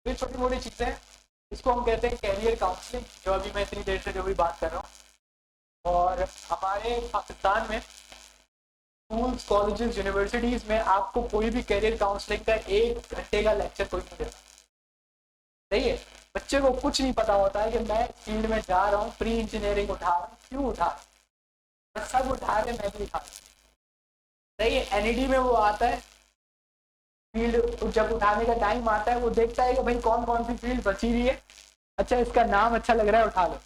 ये छोटी मोटी चीज़ें हैं, इसको हम कहते हैं कैरियर काउंसलिंग, जो अभी मैं इतनी देर से जो भी बात कर रहा हूँ। और हमारे पाकिस्तान में स्कूल्स, कॉलेजेस, यूनिवर्सिटीज़ में आपको कोई भी कैरियर काउंसलिंग का 1 घंटे का लेक्चर कोई नहीं देता। सही है। बच्चे को कुछ नहीं पता होता है कि मैं फील्ड में जा रहा हूँ, प्री इंजीनियरिंग उठा रहा हूँ, क्यों उठा रहा हूँ, सब उठा रहे, मैं भी उठा रहा हूँ। सही है। एनईडी में वो आता है, फील्ड जब उठाने का टाइम आता है वो देखता है कि भाई कौन कौन सी फील्ड बची हुई है, अच्छा इसका नाम अच्छा लग रहा है, उठा लो।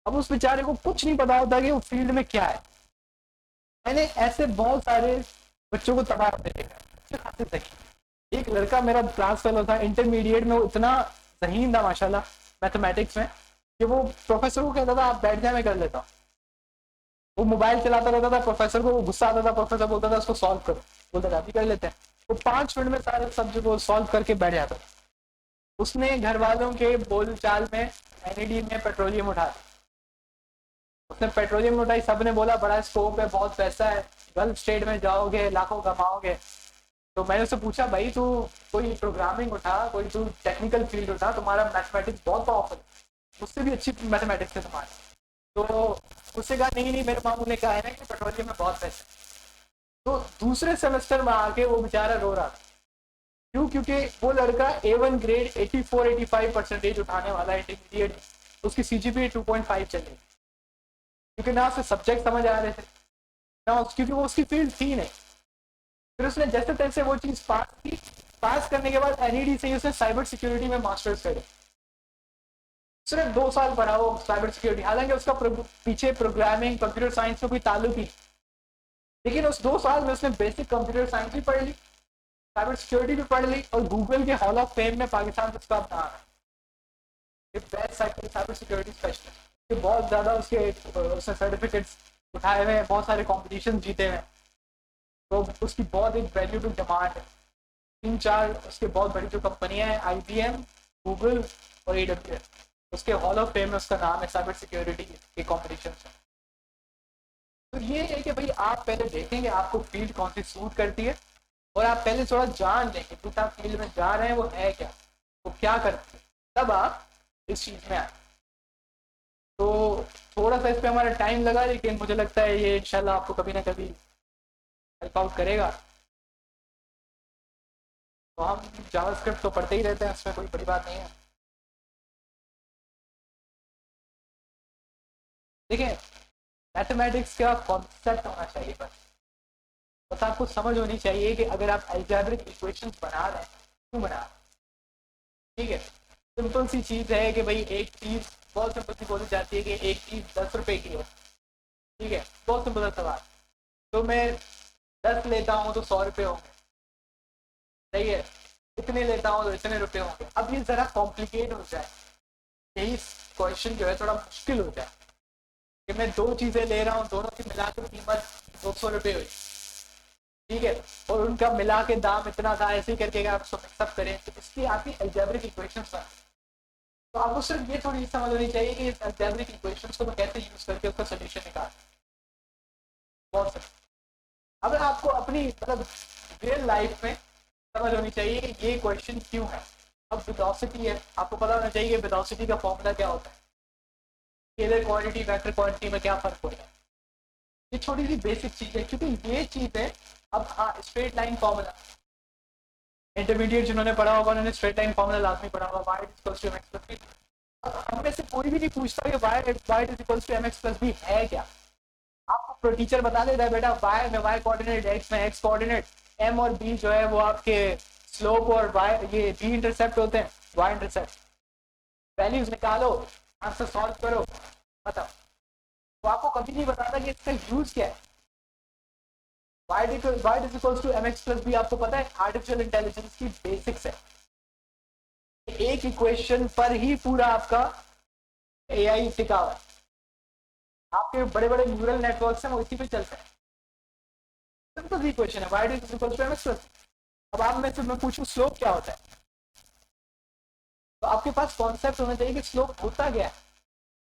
अब उस बेचारे को कुछ नहीं पता होता कि वो फील्ड में क्या है। मैंने ऐसे बहुत सारे बच्चों को तबाह कर देखा, अच्छे खासे जहीन। एक लड़का मेरा क्लास फेलो था, इंटरमीडिएट में वो इतना जहीन था माशाल्लाह मैथमेटिक्स में, कि वो प्रोफेसर को कहता था आप बैठ जाए मैं कर लेता हूँ। वो मोबाइल चलाता रहता था, प्रोफेसर को गुस्सा आता था, प्रोफेसर बोलता था उसको सॉल्व करो, बोलता था अभी कर लेते हैं। वो 5 मिनट में सारे सब्जेक्ट को सॉल्व करके बैठ जाता था। उसने घर वालों के बोलचाल में एनईडी में पेट्रोलियम उठा दिया। उसने पेट्रोलियम उठाई, सबने बोला बड़ा स्कोप है, बहुत पैसा है, गल्फ स्टेट में जाओगे लाखों कमाओगे। तो मैंने उससे पूछा भाई तू कोई प्रोग्रामिंग उठा, कोई तू टेक्निकल फील्ड उठा, तुम्हारा मैथमेटिक्स बहुत पावरफुल है, उससे भी अच्छी मैथमेटिक्स है तुम्हारी। तो उससे कहा नहीं नहीं, मेरे मामू ने कहा है ना कि पेट्रोलियम में बहुत पैसा है। तो दूसरे सेमेस्टर में आके वो बेचारा रो रहा था। क्यों? क्योंकि वो लड़का A1 ग्रेड 84-85% उठाने वाला है इंटरमीडिएट, उसकी CGPA 2.5 चल रही, क्योंकि ना उसे सब्जेक्ट समझ आ रहे थे, ना क्योंकि वो उसकी फील्ड थी नहीं। फिर उसने जैसे तैसे वो चीज़ पास की। पास करने के बाद एनईडी से ही उसने साइबर सिक्योरिटी में मास्टर्स करे। सिर्फ 2 साल पढ़ा वो साइबर सिक्योरिटी, हालांकि उसका पीछे प्रोग्रामिंग, कंप्यूटर साइंस से कोई ताल्लुक ही, लेकिन उस 2 साल में उसने बेसिक कंप्यूटर साइंस भी पढ़ ली, साइबर सिक्योरिटी भी पढ़ ली, और गूगल के हॉल ऑफ फेम में पाकिस्तान से उसका नाम है, बेस्ट साइबर सिक्योरिटी स्पेशलिस्ट। बहुत ज़्यादा उसके सर्टिफिकेट्स उठाए हुए हैं, बहुत सारे कॉम्पिटिशन जीते हुए हैं। तो उसकी बहुत एक वैल्यूबल डिमांड है। 3-4 उसके बहुत बड़ी जो कंपनियां हैं, IBM, गूगल और AWS, उसके हॉल ऑफ फेम में उसका नाम है साइबर सिक्योरिटी के कॉम्पिटिशन में। तो ये है कि भाई आप पहले देखेंगे आपको फील्ड कौन सी सूट करती है, और आप पहले थोड़ा जान लें कि जिस आप फील्ड में जा रहे हैं वो है क्या, वो क्या करती है, तब आप इस चीज़ में आए। तो थोड़ा सा इस पर हमारा टाइम लगा, लेकिन मुझे लगता है ये इंशाल्लाह आपको कभी ना कभी हेल्प आउट करेगा। तो हम जावास्क्रिप्ट तो पढ़ते ही रहते हैं, उसमें कोई बड़ी बात नहीं है। देखिए, मैथमेटिक्स का कॉन्सेप्ट होना चाहिए बस आपको समझ होनी चाहिए कि अगर आप अलजेब्रिक इक्वेशंस बना रहे हैं, क्यों बना रहे हैं। ठीक है। सिंपल सी चीज़ है कि भाई एक चीज़ बहुत सिंपल सी बोली जाती है कि एक चीज़ 10 रुपए की है। ठीक है, बहुत सिंपल सा सवाल। तो मैं 10 लेता हूँ तो 100 रुपये होंगे, सही है। इतने लेता हूँ तो इतने रुपये होंगे। अब ये ज़रा कॉम्प्लिकेट हो जाए, यही क्वेश्चन जो है थोड़ा मुश्किल हो जाए कि मैं 2 चीज़ें ले रहा हूँ, दोनों की मिलाकर कीमत 200 रुपये हुई, ठीक है, और उनका मिला के दाम इतना था, ऐसे ही करके अगर आप उसको मिक्सअप करें तो इसकी आपकी अलजेब्रिक इक्वेशंस बना। तो आपको सिर्फ ये थोड़ी समझ होनी चाहिए कि इस अलजेब्रिक इक्वेशंस को मैं कैसे यूज करके उसका सोल्यूशन निकाल, बहुत सिर्फ। अब आपको अपनी मतलब रियल लाइफ में समझ होनी चाहिए कि ये क्वेश्चन क्यों है। अब वेलोसिटी है, आपको पता होना चाहिए कि वेलोसिटी का फॉर्मूला क्या होता है, स्केलर क्वांटिटी वेक्टर क्वांटिटी में क्या फर्क होता है। ये छोटी सी बेसिक चीज है, क्योंकि ये चीज है। अब हाँ, स्ट्रेट लाइन फॉर्मूला इंटरमीडिएट जिन्होंने पढ़ा होगा उन्होंने स्ट्रेट लाइन फॉर्मूला लाजमी पढ़ा होगा, y equals to mx plus b। हम में से कोई भी नहीं पूछता कि y equals to mx plus b है क्या। आपको टीचर बता देता है बेटा y में y कोऑर्डिनेट, x में x कोऑर्डिनेट, m और b जो है वो आपके स्लोप और y ये b इंटरसेप्ट होते हैं, y इंटरसेप्ट। वैल्यूज निकालो, आंसर सॉल्व करो, बताओ। तो आपको कभी नहीं बताता कि इसका यूज क्या है। y equals to mx plus b आपको पता है आर्टिफिशियल इंटेलिजेंस की बेसिक्स है। एक इक्वेशन पर ही पूरा आपका AI टिका हुआ है। आपके बड़े बड़े न्यूरल नेटवर्क्स हैं वो इसी पे चलते हैं। सिंपल सी इक्वेशन है, y equals to mx plus. अब आप में से मैं पूछूं स्लोप क्या होता है, तो आपके पास कॉन्सेप्ट होना चाहिए कि स्लोप होता क्या है।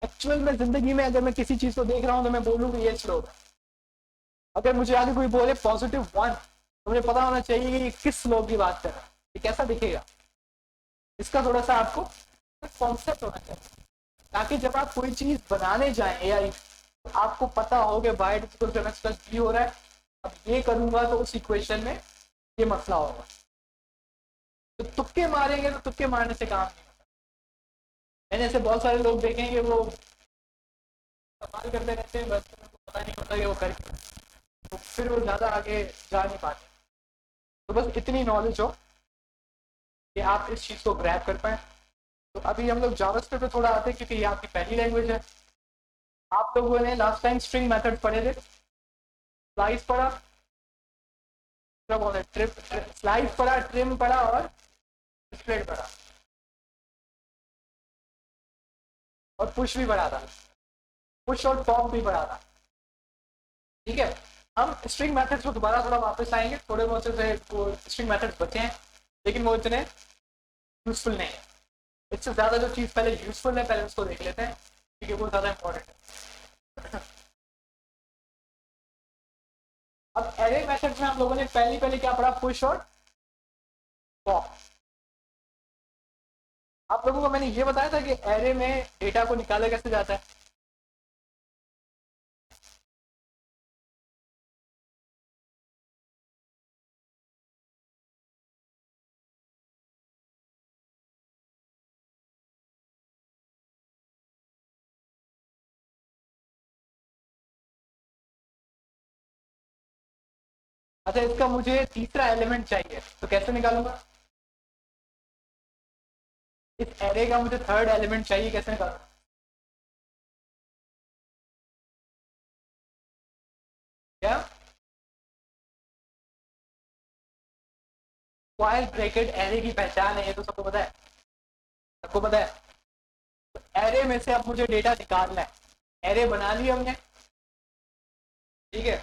एक्चुअल में जिंदगी में अगर मैं किसी चीज को देख रहा हूं तो मैं बोलूँ कि ये स्लोप है। अगर मुझे आगे कोई बोले +1 तो मुझे पता होना चाहिए कि किस स्लोप की बात कर रहा है, ये कैसा दिखेगा। इसका थोड़ा सा आपको कॉन्सेप्ट होना चाहिए, ताकि जब आप कोई चीज़ बनाने जाएं एआई, तो आपको पता हो कि y equal to m x plus b हो रहा है, अब ये करूंगा तो उस इक्वेशन में ये मसला होगा। तो तुक्के मारेंगे तो तुक्के मारने से काम नहीं होता। मैंने ऐसे बहुत सारे लोग देखे हैं कि वो सवाल करते रहते हैं, बस उनको पता नहीं होता कि वो कर क्या, तो फिर वो ज़्यादा आगे जा नहीं पाते। तो बस इतनी नॉलेज हो कि आप इस चीज़ को ग्रैब कर पाएँ। तो अभी हम लोग जावास्क्रिप्ट पे थोड़ा आते हैं, क्योंकि ये आपकी पहली लैंग्वेज है। आप लोगों ने लास्ट टाइम स्ट्रिंग मेथड पढ़े थे, स्लाइस पढ़ा, क्या बोल रहे, ट्रिप स्लाइस पढ़ा, ट्रिम पढ़ा और स्प्लिट पढ़ा, और पुश भी पढ़ा था, पुश और पॉप भी पढ़ा था। ठीक है, हम स्ट्रिंग मेथड्स को दोबारा थोड़ा वापस आएंगे, थोड़े बहुत से वो स्ट्रिंग मेथड्स बचे हैं, लेकिन वो इतने यूजफुल नहीं है। इससे ज़्यादा जो चीज़ पहले यूजफुल है, पहले उसको देख लेते हैं, क्योंकि वो ज़्यादा इंपॉर्टेंट है। अब एरे मेथड्स में हम लोगों ने पहले क्या पढ़ा, पुश और पॉप। आप लोगों को मैंने ये बताया था कि एरे में डेटा को निकाला कैसे जाता है। अच्छा, इसका मुझे तीसरा एलिमेंट चाहिए, तो कैसे निकालूंगा? इस एरे का मुझे थर्ड एलिमेंट चाहिए, कैसे निकालूंगा? क्या? स्क्वायर ब्रैकेट एरे की पहचान है, ये तो सबको पता है, सबको पता है। तो एरे में से अब मुझे डेटा निकालना है। एरे बना ली हमने, ठीक है,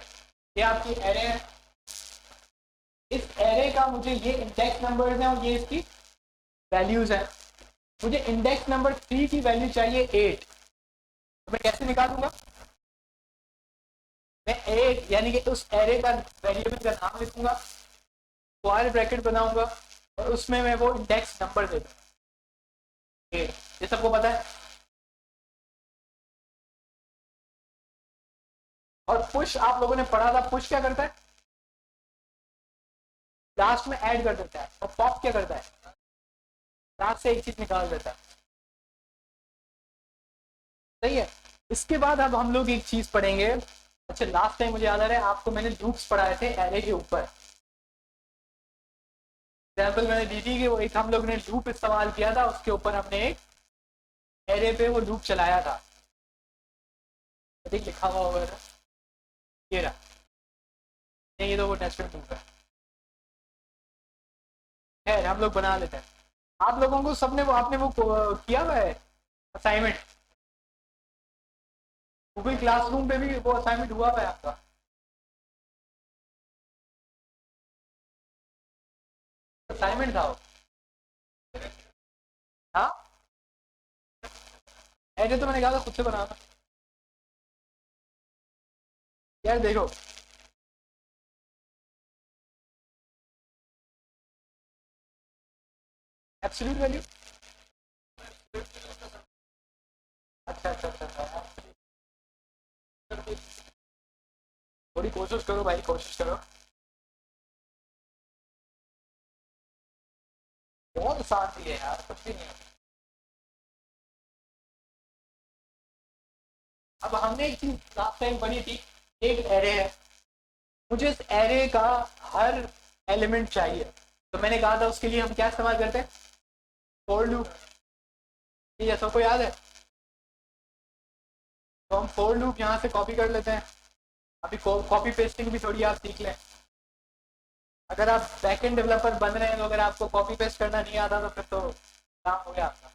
ये आपकी एरे है। इस एरे का मुझे ये इंडेक्स नंबर्स हैं और ये इसकी वैल्यूज हैं। मुझे इंडेक्स नंबर 3 की वैल्यू चाहिए 8, तो मैं कैसे निकालूंगा? मैं 8 यानी कि उस एरे का वेरिएबल का नाम लिखूंगा, स्क्वायर ब्रैकेट बनाऊंगा, और उसमें मैं वो इंडेक्स नंबर दे दूंगा 8। ये सबको पता है। और पुश आप लोगों ने पढ़ा था, पुश क्या करता है? लास्ट में ऐड कर देता है। और पॉप क्या करता है? लास्ट से एक चीज निकाल देता है। सही है। इसके बाद अब हम लोग एक चीज पढ़ेंगे। अच्छा, लास्ट टाइम मुझे याद आ रहा है, आपको मैंने लूप्स पढ़ाए थे एरे के ऊपर। एग्जाम्पल मैंने दी थी कि वो एक हम लोग ने लूप इस्तेमाल किया था, उसके ऊपर हमने एक एरे पे वो लूप चलाया था। ठीक, लिखा हुआ होगा ये रहा। नहीं, ये तो वो नेस्टेड लूप है। खैर, हम लोग बना लेते हैं। आप लोगों को सबने वो आपने वो किया हुआ है असाइनमेंट? गूगल क्लासरूम पे भी वो असाइनमेंट हुआ हुआ है आपका? असाइनमेंट था वो? हाँ, ऐसे तो मैंने कहा था खुद से बनाना। यार देखो, एब्सोल्यूट वैल्यू। अच्छा अच्छा अच्छा अच्छा, थोड़ी कोशिश करो भाई, कोशिश करो। बहुत आसान है यार, कुछ भी नहीं है। अब हमने एक चीज लास्ट टाइम पढ़ी थी, एक एरे है, मुझे इस एरे का हर एलिमेंट चाहिए। तो मैंने कहा था उसके लिए हम क्या इस्तेमाल करते हैं? For loop. ये सबको याद है? तो हम फॉर लूप यहाँ से कॉपी कर लेते हैं। अभी कॉपी पेस्टिंग भी थोड़ी आप सीख लें। अगर आप बैकएंड डेवलपर बन रहे हैं, तो अगर आपको कॉपी पेस्ट करना नहीं आता तो फिर तो काम हो गया आपका।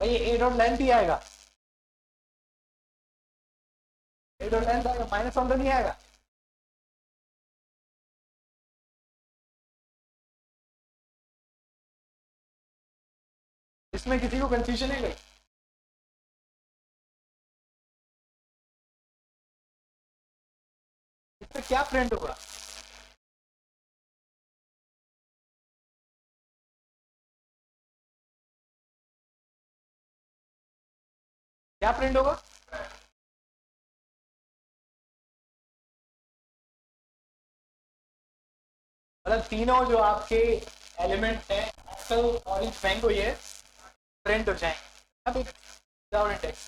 भाई, ए डॉट लेंथ ही आएगा, ए डॉट लेंथ आएगा, माइनस वन तो नहीं आएगा। इसमें किसी को कंफ्यूजन है? पे क्या प्रिंट होगा? क्या प्रिंट होगा? मतलब तीनों जो आपके एलिमेंट हैं एप्पल, ऑरेंज, मैंगो, ये प्रिंट हो जाएंगे।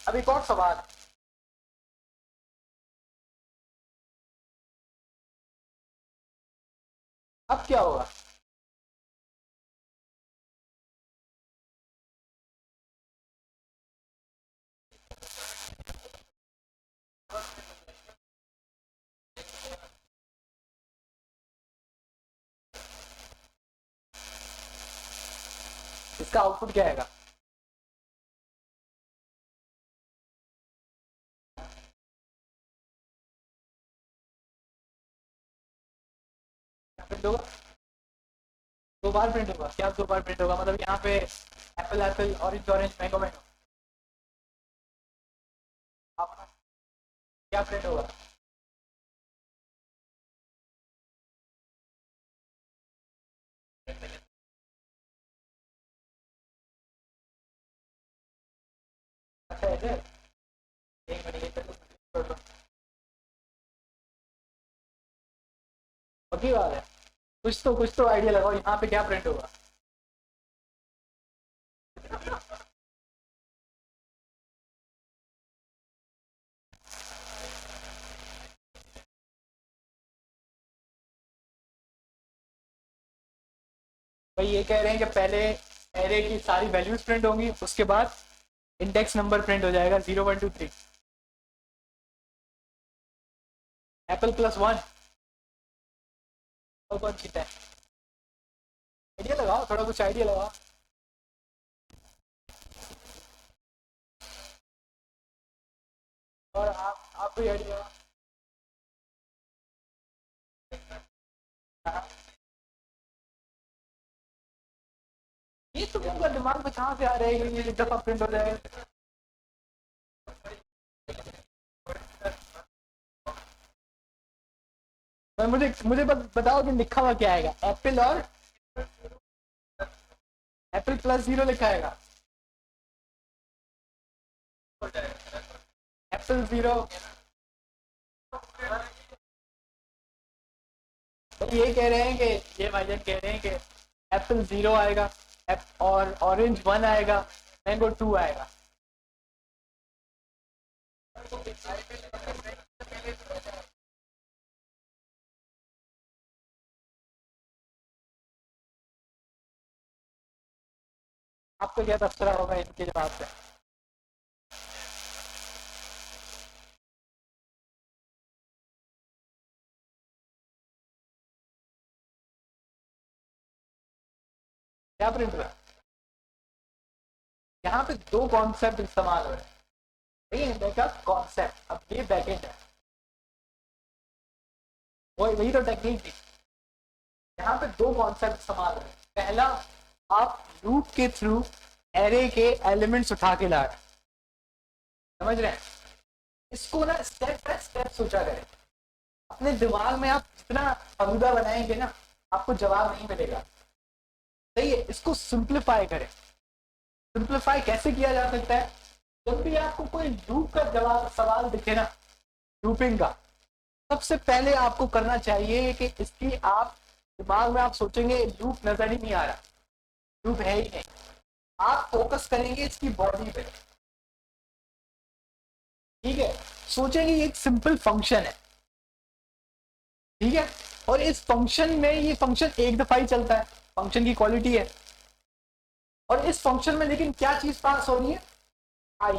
अब एक और सवाल, अब क्या होगा? इसका आउटपुट क्या आएगा? प्रिंट होगा, दो बार प्रिंट होगा। क्या दो बार प्रिंट होगा? मतलब यहाँ पे Apple Apple, orange orange, mango mango, आप क्या प्रिंट होगा? अच्छा है, एक मिनट, एक मिनट, पक्की बात है। कुछ तो आइडिया लगाओ, यहाँ पे क्या प्रिंट होगा? भाई ये कह रहे हैं कि पहले एरे की सारी वैल्यूज प्रिंट होंगी, उसके बाद इंडेक्स नंबर प्रिंट हो जाएगा 0 1 2 3। एप्पल +1, और कौन जीता है? आइडिया लगाओ, थोड़ा कुछ आइडिया लगाओ। और आप कोई आइडिया लगाओ। हाँ, ये तो तुमका दिमाग में कहाँ से आ रहा है कि ये एक दफा प्रिंट हो जाएगा? तो मुझे मुझे बस बताओ कि लिखा हुआ क्या आएगा? एप्पल और एप्पल +0 लिखा आएगा, एप्पल 0। तो ये कह रहे हैं कि ये भाईजान कह रहे हैं कि एप्पल 0 आएगा, और ऑरेंज 1 आएगा, मैंगो 2 आएगा। आपको क्या तबसरा होगा इनके जवाब से? क्या प्रिंट हुआ? यहाँ पे दो कॉन्सेप्ट इस्तेमाल हो रहे हैं। ठीक है, कॉन्सेप्ट, अब ये बैकएंड है, वही तो टेक्निक थी। यहाँ पे दो कॉन्सेप्ट इस्तेमाल हो रहे हैं। पहला, आप लूप के थ्रू एरे के एलिमेंट्स उठा के ला रहे हैं, समझ रहे हैं? इसको ना स्टेप बाय स्टेप सोचा करें। अपने दिमाग में आप जितना फलूदा बनाएंगे ना, आपको जवाब नहीं मिलेगा। सही है, इसको सिंप्लीफाई करें। सिंप्लीफाई कैसे किया जा सकता है? जब भी आपको कोई लूप का जवाब सवाल दिखे ना, लूपिंग का, सबसे पहले आपको करना चाहिए कि इसकी आप दिमाग में आप सोचेंगे लूप नजर ही नहीं आ रहा, लूप है ही नहीं। आप फोकस करेंगे इसकी बॉडी पे, ठीक है? सोचेंगे ये एक सिंपल फंक्शन है, ठीक है? और इस फंक्शन में ये फंक्शन एक दफा ही चलता है, फंक्शन की क्वालिटी है। और इस फंक्शन में लेकिन क्या चीज पास हो रही है? आई।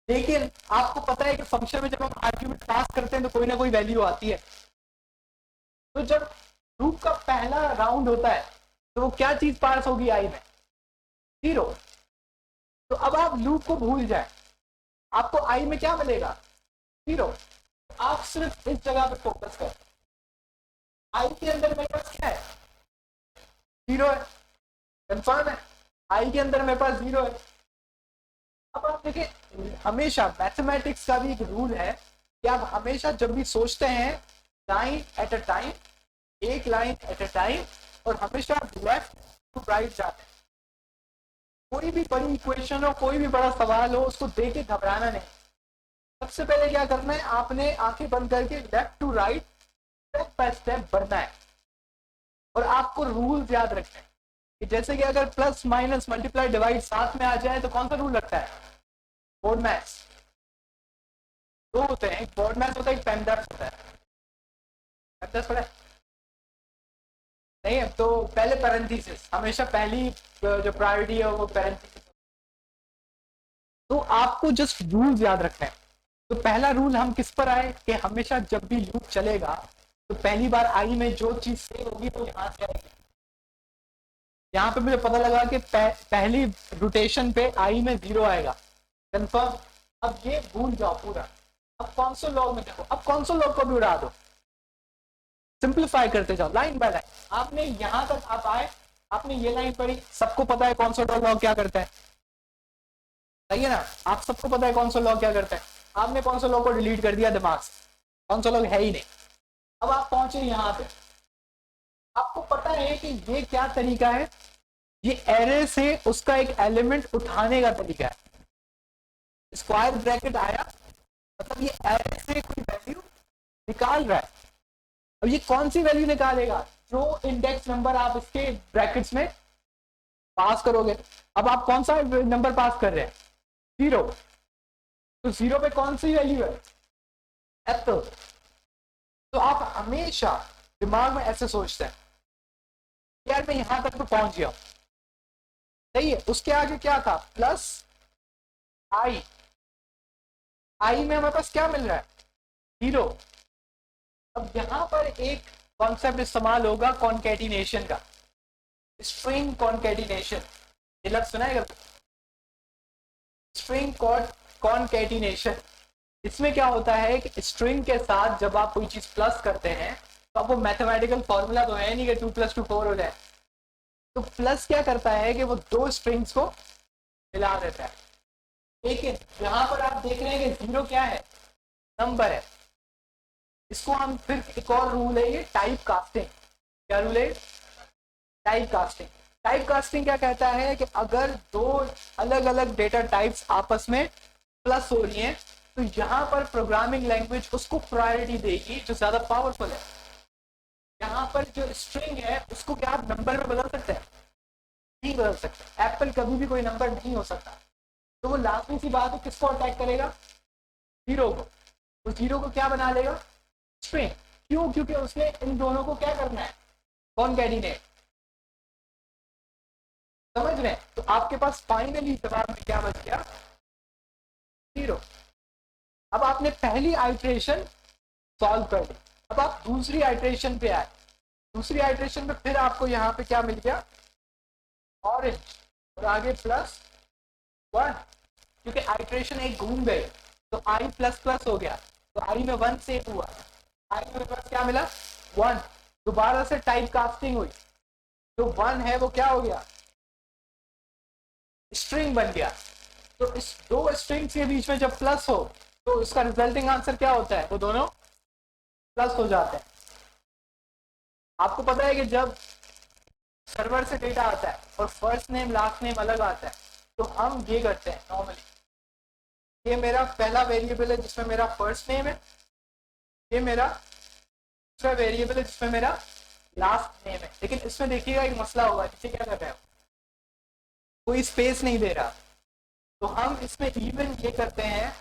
लेकिन आपको पता है कि फंक्शन में जब हम आर्ग्यूमेंट पास करते हैं तो कोई ना कोई वैल्यू आती है। तो जब लूप का पहला राउंड होता है तो वो क्या चीज पास होगी आई में? 0। तो अब आप लूप को भूल जाए, आपको आई में क्या मिलेगा? 0। आप सिर्फ इस जगह पे फोकस करें, आई के अंदर मेरे पास क्या है? 0 है, कंफर्म है? आई के अंदर मेरे पास 0 है। अब आप देखिए, हमेशा मैथमेटिक्स का भी एक रूल है कि आप हमेशा जब भी सोचते हैं लाइन एट अ टाइम, एक लाइन एट अ टाइम, और हमेशा लेफ्ट टू राइट जाते हैं। कोई भी बड़ी इक्वेशन हो, कोई भी बड़ा सवाल हो, उसको देख के घबराना नहीं। सबसे पहले क्या करना है, आपने आंखें बंद करके left to right step by step बढ़ना है। और आपको रूल्स याद रखने हैं कि जैसे कि अगर प्लस माइनस मल्टीप्लाई डिवाइड साथ में आ जाए तो कौन सा रूल लगता है? बोर्ड मैथ्स दो होते हैं, एक बोर्ड मैथ्स होता है, एक पेमडैस होता है। पेमडैस पढ़ा है? नहीं है तो पहले पैरेंथेसिस, हमेशा पहली जो प्रायोरिटी है वो पैरेंथेसिस। तो आपको जस्ट रूल्स याद रखना है। तो पहला रूल हम किस पर आए कि हमेशा जब भी लूप चलेगा तो पहली बार आई में जो चीज सेव होगी वो यहां से आएगी। यहाँ पे मुझे पता लगा कि पहली रोटेशन पे आई में 0 आएगा, कंफर्म। अब ये भूल जाओ पूरा। अब कॉन्सोल लॉग में देखो, अब कॉन्सोल लॉग को भी उड़ा दो, सिंप्लीफाई करते जाओ लाइन बाय लाइन। आपने यहां तक आप आए, आपने ये लाइन पढ़ी, सबको पता है कॉन्सोल लॉग क्या करता है, सही है ना? आप सबको पता है कॉन्सोल लॉग क्या करता है। आपने कॉन्सोल लॉग को डिलीट कर दिया दिमाग से, कॉन्सोल लॉग है ही नहीं। अब आप पहुंचे यहां पे, आपको पता है कि ये क्या तरीका है, ये एरे से उसका एक एलिमेंट उठाने का तरीका है। स्क्वायर ब्रैकेट आया मतलब ये एरे से कोई वैल्यू निकाल रहा है। अब ये कौन सी वैल्यू निकालेगा? जो इंडेक्स नंबर आप इसके ब्रैकेट्स में पास करोगे। अब आप कौन सा नंबर पास कर रहे हैं? 0। तो 0 पे कौन सी वैल्यू है? एप्पल। तो आप हमेशा दिमाग में ऐसे सोचते हैं, यार मैं यहां तक तो पहुंच गया, सही है। उसके आगे क्या था? प्लस आई। आई में हमारे पास क्या मिल रहा है? 0। अब यहां पर एक कॉन्सेप्ट इस्तेमाल होगा कॉन्केटिनेशन का, स्ट्रिंग कॉन्केटिनेशन। ये लफ्ज सुना है कभी? String concatenation. इसमें क्या होता है कि स्ट्रिंग के साथ जब आप कोई चीज प्लस करते हैं तो आपको मैथमेटिकल फॉर्मूला तो है नहीं कि 2 + 2 4 हो जाए। तो प्लस क्या करता है कि वो दो स्ट्रिंग्स को मिला देता है। लेकिन यहां पर आप देख रहे हैं कि 0 क्या है? नंबर है। इसको हम फिर एक और रूल है ये टाइप कास्टिंग। क्या रूल है? Type casting. टाइप कास्टिंग क्या कहता है कि अगर दो अलग अलग डेटा टाइप्स आपस में प्लस हो रही हैं तो यहां पर प्रोग्रामिंग लैंग्वेज उसको प्रायोरिटी देगी जो ज्यादा पावरफुल है। यहां पर जो स्ट्रिंग है उसको क्या आप नंबर में बदल सकते हैं? नहीं बदल सकते। एप्पल कभी भी कोई नंबर नहीं हो सकता। तो वो लाजमी सी बात है किसको अटैक करेगा? 0 को। तो 0 को क्या बना लेगा? स्ट्रिंग। क्यों? क्योंकि उसने इन दोनों को क्या करना है? कॉन्कैटिनेट। समझ रहे हैं? तो आपके पास फाइनली जवाब में क्या बच गया? 0। अब आपने पहली आइट्रेशन सॉल्व कर ली। अब आप दूसरी आइट्रेशन पे आए। दूसरी आइट्रेशन में फिर आपको यहाँ पे क्या मिल गया? ऑरेंज। और आगे +1, क्योंकि आइट्रेशन एक घूम गई तो आई ++ हो गया, तो आई में 1 सेव हुआ। आई में पास क्या मिला? 1। दोबारा से टाइप कास्टिंग हुई, जो 1 है वो क्या हो गया? स्ट्रिंग बन गया। तो इस दो स्ट्रिंग्स के बीच में जब प्लस हो तो इसका रिजल्टिंग आंसर क्या होता है? वो दोनों प्लस हो जाते हैं। आपको पता है कि जब सर्वर से डेटा आता है और फर्स्ट नेम लास्ट नेम अलग आता है तो हम ये करते हैं नॉर्मली, ये मेरा पहला वेरिएबल है जिसमें मेरा फर्स्ट नेम है, ये मेरा दूसरा वेरिएबल है जिसमें मेरा लास्ट नेम है। लेकिन इसमें देखिएगा एक मसला होगा, नीचे क्या कर रहे हैं? कोई स्पेस नहीं दे रहा। तो हम इसमें इवन ये करते हैं,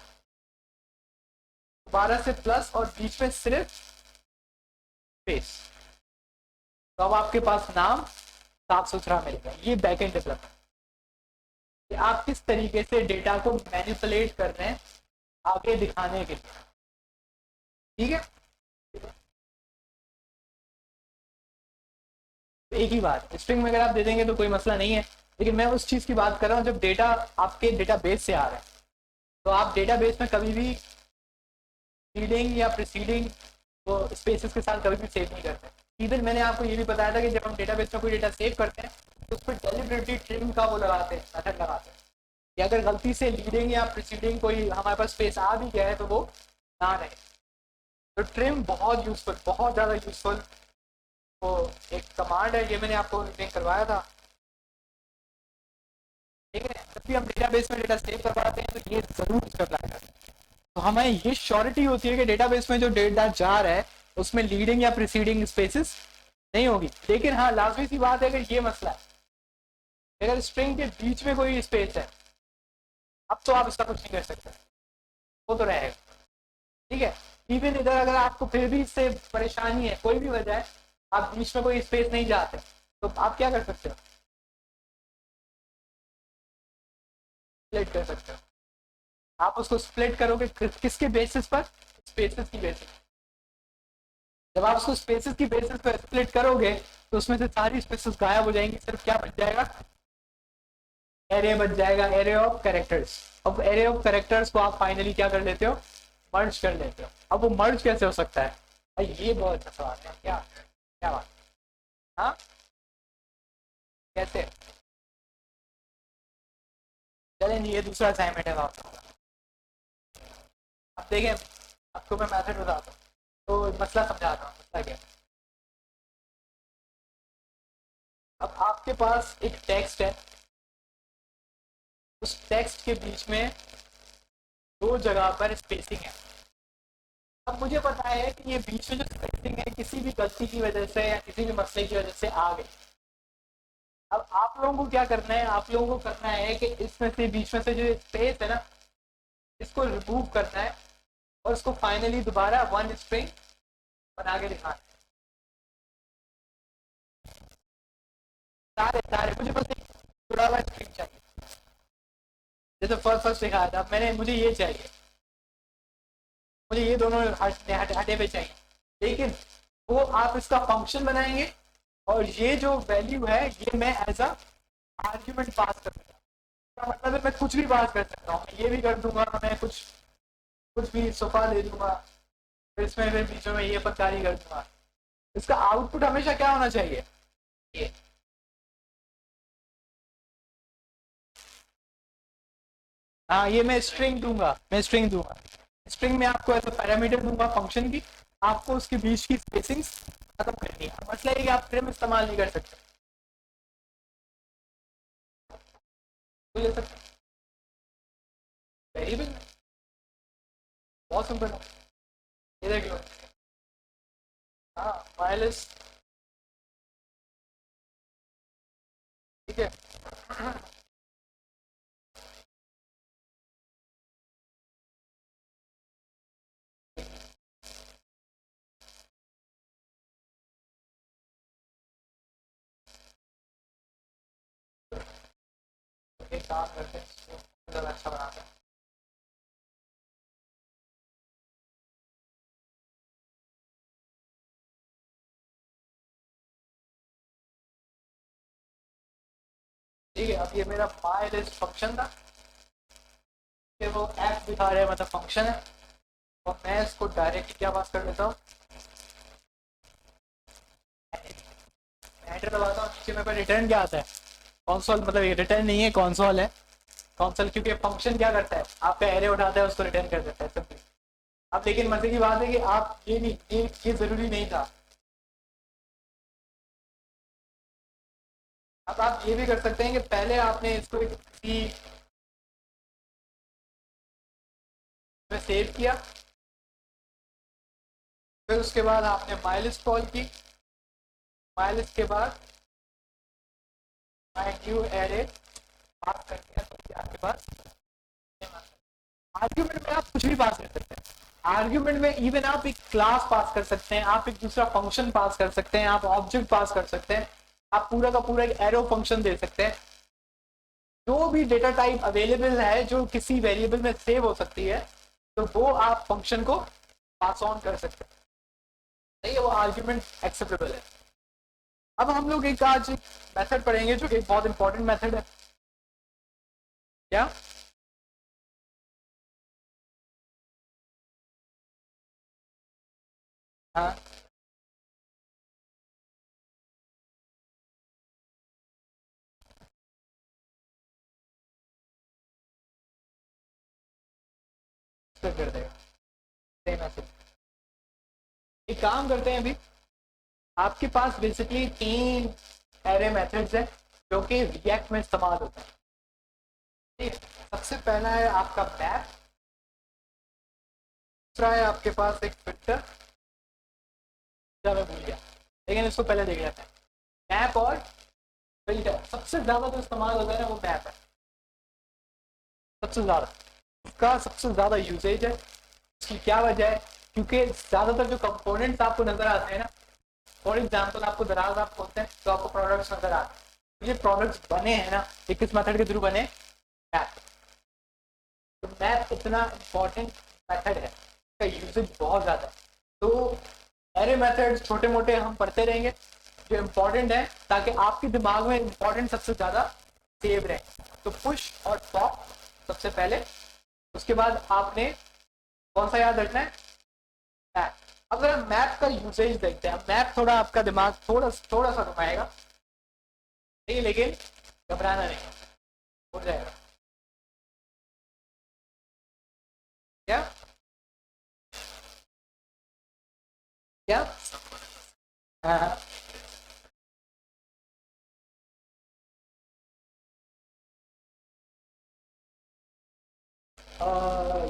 दोबारा से प्लस और बीच में सिर्फ स्पेस। तो अब आपके पास नाम साफ सुथरा मिलेगा। ये बैकएंड डेवलपमेंट, आप किस तरीके से डेटा को मैनिपुलेट कर रहे हैं आगे दिखाने के लिए। ठीक है, तो एक ही बात, स्ट्रिंग में अगर आप दे देंगे तो कोई मसला नहीं है, लेकिन मैं उस चीज की बात कर रहा हूँ जब डेटा आपके डेटाबेस से आ रहा है। तो आप डेटाबेस में कभी भी लीडिंग या प्रीसीडिंग वो स्पेसेस के साथ कभी भी सेव नहीं करते। इवन मैंने आपको ये भी बताया था कि जब हम डेटाबेस में कोई डेटा सेव करते हैं तो उस पर डेलिबरेटली ट्रिम का वो लगाते हैं, मेथड लगाते हैं कि अगर गलती से लीडिंग या प्रीसीडिंग कोई हमारे पास स्पेस आ भी गया है तो वो ना रहे। तो ट्रिम बहुत यूजफुल, बहुत ज़्यादा यूजफुल। तो एक कमांड है, ये मैंने आपको लिंक करवाया था, ठीक है। जब भी हम डेटाबेस में डेटा सेव करवाते हैं तो ये जरूर इसका अप्लाई करें। तो हमें ये श्योरिटी होती है कि डेटाबेस में जो डेटा जा रहा है उसमें लीडिंग या प्रीसीडिंग स्पेसिस नहीं होगी। लेकिन हाँ, लाजमी सी बात है कि ये मसला है, अगर स्ट्रिंग के बीच में कोई स्पेस है, अब तो आप इसका कुछ नहीं कर सकते, वो तो रहेगा, ठीक है। इवन इधर अगर आपको फिर भी इससे परेशानी है, कोई भी वजह है, आप बीच में कोई स्पेस नहीं जाते, तो आप क्या कर सकते हो, स्प्लिट कर सकते हो। आप उसको स्प्लिट करोगे किसके बेसिस पर, स्पेसिस की बेसिस। जब आप उसको स्पेसिस की बेसिस पर स्प्लिट करोगे तो उसमें से सारी स्पेसिस गायब हो जाएंगी, सिर्फ क्या बच जाएगा, एरे बच जाएगा, एरे ऑफ कैरेक्टर्स। अब एरे ऑफ कैरेक्टर्स को आप फाइनली क्या कर लेते हो, मर्ज कर लेते हो। अब वो मर्ज कैसे हो सकता है, ये बहुत अच्छा सवाल है, क्या क्या बात, हाँ कैसे। चलें ये दूसरा असाइनमेंट है आपका। अब देखें, आपको मैं मैथड बताता हूँ, तो मसला समझाता हूँ, मसला क्या। अब आपके पास एक टेक्स्ट है, उस टेक्स्ट के बीच में दो जगह पर स्पेसिंग है। अब मुझे पता है कि ये बीच में जो स्पेसिंग है किसी भी गलती की वजह से या किसी भी मसले की वजह से आ गई। अब आप लोगों को क्या करना है, आप लोगों को करना है कि इसमें से बीच में से जो स्पेस है ना, इसको रिमूव करना है और उसको फाइनली दोबारा वन स्ट्रिंग बना के दिखाना है। सारे सारे मुझे बस एक जुड़ा हुआ स्ट्रिंग चाहिए, जैसे फर्स्ट फर्स्ट दिखाया था मैंने, मुझे ये चाहिए, मुझे ये दोनों हटे हुए चाहिए। लेकिन वो आप इसका फंक्शन बनाएंगे और ये जो वैल्यू है ये मैं एज अ आर्ग्यूमेंट पास कर सकता हूँ। मतलब है मैं कुछ भी पास कर सकता हूँ, ये भी कर दूंगा, मैं कुछ कुछ भी सोफा दे दूंगा, फिर इसमें फिर बीच में ये पत्कारी कर दूंगा। इसका आउटपुट हमेशा क्या होना चाहिए, ये। हाँ ये मैं स्ट्रिंग दूंगा, मैं स्ट्रिंग दूंगा, स्ट्रिंग में आपको ऐसा पैरामीटर दूंगा फंक्शन की, आपको उसके बीच की स्पेसिंग्स खत्म करनी है। मसला ये कि आप ट्रिम इस्तेमाल नहीं कर सकते, तो ले सकते वेरिएबल में, बहुत सिंपल है, ये देख लो। हाँ वायरलेस, ठीक है। एक काम करते हैं, इसको ज़्यादा अच्छा बनाते हैं। ठीक है, अब ये मेरा माई लिस्ट फंक्शन था, फिर वो एफ दिखा रहे हैं, मतलब फंक्शन है, और मैं इसको डायरेक्टली क्या पास कर देता हूँ, एंटर दबाता हूँ, नीचे मेरे पास रिटर्न क्या आता है, कॉन्सोल। मतलब ये रिटर्न नहीं है, कॉन्सोल है, कॉन्सोल, क्योंकि फंक्शन क्या करता है, आपका एरे उठाता है उसको रिटर्न कर देता है सिंपली। अब लेकिन मजे की बात है कि आप ये नहीं, ये जरूरी नहीं था। अब आप ये भी कर सकते हैं कि पहले आपने इसको किसी में सेव किया, फिर उसके बाद आपने माइलिस्ट कॉल की, माइलिस्ट के बाद माई न्यू एरे पास कर दिया, तो आपके पास आर्ग्यूमेंट में आप कुछ भी पास कर सकते हैं। आर्ग्यूमेंट में इवन आप एक क्लास पास कर सकते हैं, आप एक दूसरा फंक्शन पास कर सकते हैं, आप ऑब्जेक्ट पास कर सकते हैं, आप पूरा का पूरा एक एरो फंक्शन दे सकते हैं। जो भी डेटा टाइप अवेलेबल है जो किसी वेरिएबल में सेव हो सकती है, तो वो आप फंक्शन को पास ऑन कर सकते हैं, सही है, वो आर्ग्यूमेंट एक्सेप्टेबल है। अब हम लोग एक आज मेथड पढ़ेंगे जो कि एक बहुत इंपॉर्टेंट मेथड है, क्या, हाँ कर देगा, सेम ऐसे। एक काम करते हैं अभी, आपके पास बेसिकली 3 एरे मेथड्स हैं जो कि रिएक्ट में इस्तेमाल होता है। ठीक, सबसे पहला है आपका मैप, दूसरा है आपके पास एक फिल्टर, मैं भूल गया लेकिन इसको पहले देख लेते हैं। मैप और फिल्टर, सबसे ज्यादा जो इस्तेमाल होता है ना वो मैप है, सबसे ज्यादा, इसका सबसे ज्यादा यूजेज है। इसकी क्या वजह है? क्योंकि ज्यादातर जो कंपोनेंट्स आपको नजर आते हैं ना, फॉर एग्जाम्पल आपको दराज आप खोलते हैं तो आपको प्रोडक्ट्स नजर आते हैं, ये प्रोडक्ट्स बने हैं ना ये किस मेथड के थ्रू बने? मैप। तो मैप इतना इम्पॉर्टेंट मेथड है, इसका यूजेज बहुत ज़्यादा है। तो एरे मेथड्स छोटे मोटे हम पढ़ते रहेंगे जो इम्पोर्टेंट है, ताकि आपके दिमाग में इम्पोर्टेंट सबसे ज़्यादा सेव रहे। तो पुश और पॉप सबसे पहले, उसके बाद आपने कौन सा याद रखना है? मैप। अगर हम मैप का यूसेज देखते हैं, मैप थोड़ा आपका दिमाग थोड़ा सा घुमाएगा, नहीं लेकिन घबराना नहीं, हो जाएगा। क्या क्या? हाँ,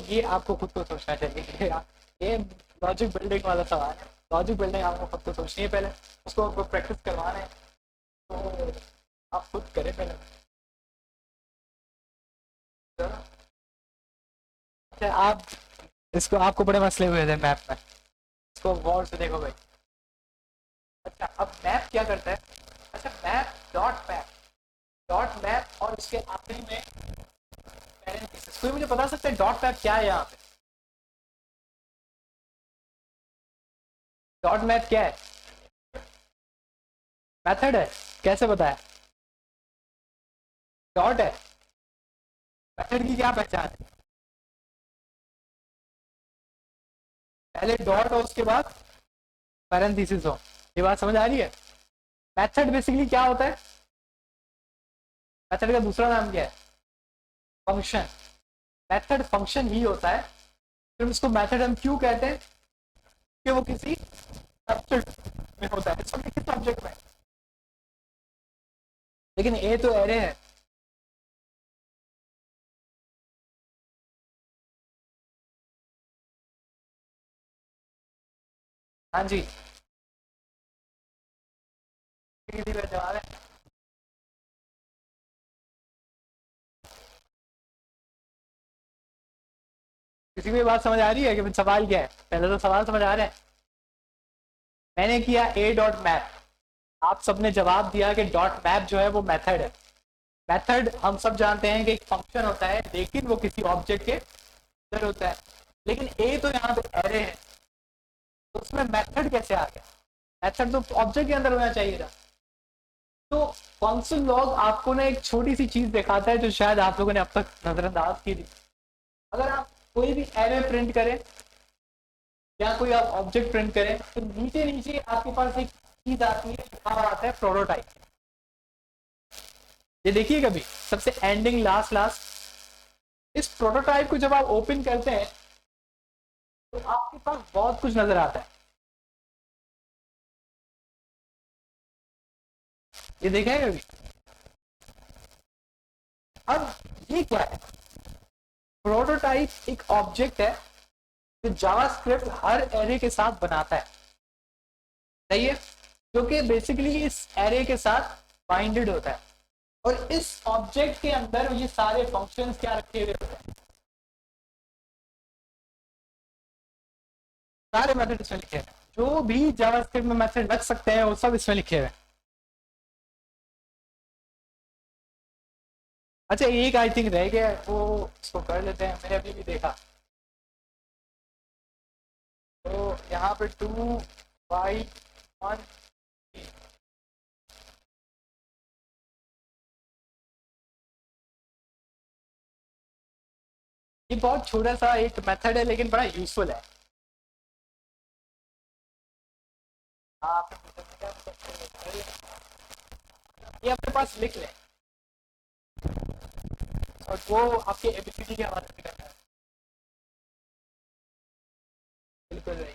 ये आपको खुद को सोचना चाहिए। ये लॉजिक बिल्डिंग वाला सवाल है, लॉजिक बिल्डिंग आपको खुद को सोचनी है पहले, उसको आपको प्रैक्टिस करवाना है, तो आप खुद करें पहले। अच्छा, आप इसको, आपको बड़े मसले हुए थे मैप में, इसको गौर से देखो भाई। अच्छा, अब मैप क्या करता है? अच्छा, मैप डॉट मैप और उसके आखिरी में पैरेंथेसिस। कोई मुझे बता सकता है डॉट मैप क्या है? यहाँ पे डॉट मैप क्या है? मेथड है? कैसे बताया? डॉट है, मेथड की क्या पहचान है? पहले डॉट और उसके बाद पैरेंथेसिस हो। ये बात समझ आ रही है? मेथड बेसिकली क्या होता है? मेथड का दूसरा नाम क्या है? फंक्शन। मेथड फंक्शन ही होता है, फिर उसको मेथड हम क्यों कहते हैं? कि वो किसी ऑब्जेक्ट में होता है। इसमें किस ऑब्जेक्ट में? लेकिन ए तो एरे है। हाँ जी, सीधी में जवाब है। किसी को ये बात समझ आ रही है कि सवाल क्या है? पहले तो सवाल समझ आ रहा है। मैंने किया ए डॉट मैप, आप सबने जवाब दिया कि डॉट मैप जो है वो मेथड है। मेथड हम सब जानते हैं कि एक फंक्शन होता है, लेकिन वो किसी ऑब्जेक्ट के अंदर होता है। लेकिन ए तो यहाँ पे एरे है, तो उसमें मेथड कैसे आ गया? मेथड तो ऑब्जेक्ट के अंदर होना चाहिए था। तो फंक्शन लॉग आपको ना एक छोटी सी चीज दिखाता है जो शायद आप लोगों ने अब तक नजरअंदाज की थी। अगर आप कोई भी एरे प्रिंट करें या कोई आप ऑब्जेक्ट प्रिंट करें, तो नीचे नीचे आपके पास एक चीज आती है, लिखा हुआ आता है प्रोटोटाइप। ये देखिए कभी, सबसे एंडिंग लास्ट लास्ट, इस प्रोटोटाइप को जब आप ओपन करते हैं तो आपके पास बहुत कुछ नजर आता है। ये देखा है कभी? अब ये क्या है? प्रोटोटाइप एक ऑब्जेक्ट है जो जावास्क्रिप्ट हर एरे के साथ बनाता है, सही है, जो कि बेसिकली इस एरे के साथ बाइंडेड होता है। और इस ऑब्जेक्ट के अंदर ये सारे फंक्शंस क्या रखे हुए होते हैं? सारे मेथड इसमें लिखे हैं, जो भी जावास्क्रिप्ट में मेथड लग सकते हैं वो सब इसमें लिखे हुए हैं। अच्छा, एक आई थिंक रह गया, वो इसको कर लेते हैं, मैंने अभी भी देखा। तो यहाँ पे 2 y 1 ये बहुत छोटा सा एक मेथड है लेकिन बड़ा यूजफुल है। आप ये अपने पास लिख लें और वो आपके एबिलिटी के हवाले से करना है। बिल्कुल नहीं,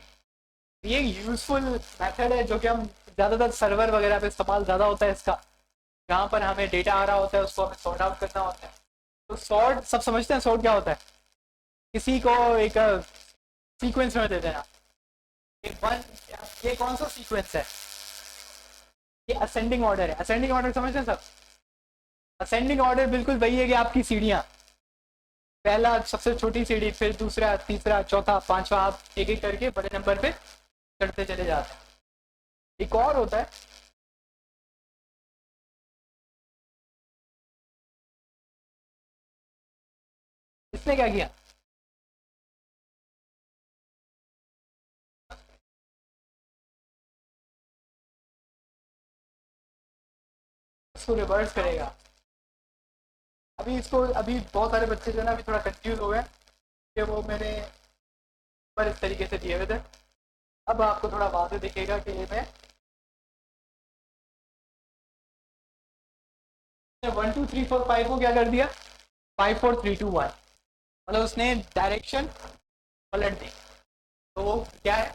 ये यूजफुल मेथड है जो कि हम ज़्यादातर सर्वर वगैरह पे इस्तेमाल ज़्यादा होता है इसका, जहाँ पर हमें डेटा आ रहा होता है उसको हमें सॉर्ट आउट करना होता है। तो सॉर्ट सब समझते हैं, सॉर्ट क्या होता है? किसी को एक सीक्वेंस में दे देना, एक वन, ये कौन सा सीक्वेंस है? ये असेंडिंग ऑर्डर है। असेंडिंग ऑर्डर समझते हैं सब? असेंडिंग ऑर्डर बिल्कुल वही है कि आपकी सीढ़ियाँ, पहला सबसे छोटी सीढ़ी, फिर दूसरा, तीसरा, चौथा, पांचवा, आप एक एक करके बड़े नंबर पे चढ़ते चले जाते हैं। एक और होता है, इसने क्या किया, इसको रिवर्स करेगा। अभी इसको, अभी बहुत सारे बच्चे जो है ना अभी थोड़ा कंफ्यूज हो गए कि वो मैंने पर इस तरीके से दिए हुए थे। अब आपको थोड़ा वाज़ेह दिखेगा कि ये मैं 1 2 3 4 5 को क्या कर दिया, 5 4 3 2 1, मतलब उसने डायरेक्शन पलट दी। तो वो क्या है,